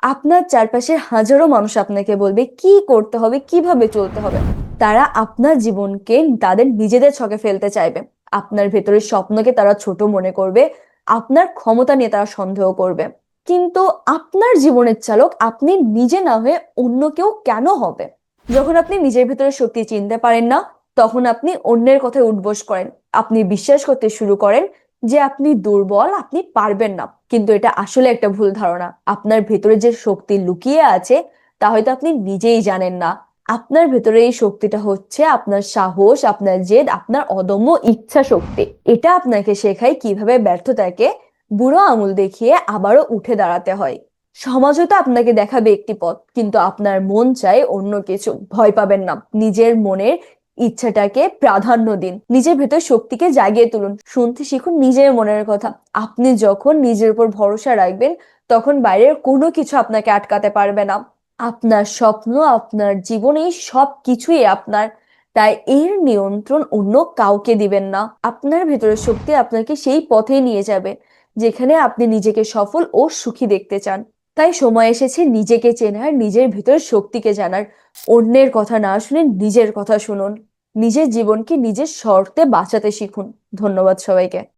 আপনার চারপাশের হাজারো মানুষ আপনাকে বলবে কি করতে হবে, কিভাবে চলতে হবে। তারা আপনার জীবনকে তাদের নিজেদের ছকে ফেলতে চাইবে। আপনার ভেতরের স্বপ্নকে তারা ছোট মনে করবে। আপনার ক্ষমতা নিয়ে তারা সন্দেহ করবে। কিন্তু আপনার জীবনের চালক আপনি নিজে না হয়ে অন্য কেউ কেন হবে? যখন আপনি নিজের ভেতরের শক্তি চিনতে পারেন না, তখন আপনি অন্যের কথায় উঠবোস করেন। আপনি বিশ্বাস করতে শুরু করেন যে আপনি দুর্বল, আপনি পারবেন না। কিন্তু এটা আসলে একটা ভুল ধারণা। আপনার ভেতরে যে শক্তি লুকিয়ে আছে তা হয়তো আপনি নিজেই জানেন না। আপনার ভেতরে এই শক্তিটা হচ্ছে আপনার সাহস, আপনার জেদ, আপনার অদম্য ইচ্ছা শক্তি। এটা আপনাকে শেখায় কিভাবে ব্যর্থতাকে বুড়ো আঙুল দেখিয়ে আবারও উঠে দাঁড়াতে হয়। সমাজ হয়তো আপনাকে দেখাবে একটি পথ, কিন্তু আপনার মন চায় অন্য কিছু। ভয় পাবেন না, নিজের মনের ইচ্ছাটাকে প্রাধান্য দিন। নিজের ভেতর শক্তিকে জাগিয়ে তুলুন, শুনতে শিখুন নিজের মনের কথা। আপনি যখন নিজের উপর ভরসা রাখবেন, তখন বাইরের কোনো কিছু আপনাকে আটকাতে পারবে না। আপনার স্বপ্ন, আপনার জীবন, এই সব কিছুই আপনার। তাই এর নিয়ন্ত্রণ অন্য কাউকে দিবেন না। আপনার ভেতরের শক্তি আপনাকে সেই পথে নিয়ে যাবে যেখানে আপনি নিজেকে সফল ও সুখী দেখতে চান। তাই সময় এসেছে নিজেকে চেনার, নিজের ভেতরের শক্তিকে জানার। অন্যের কথা না শুনে নিজের কথা শুনুন। নিজের জীবনকে নিজের শর্তে বাঁচাতে শিখুন। ধন্যবাদ সবাইকে।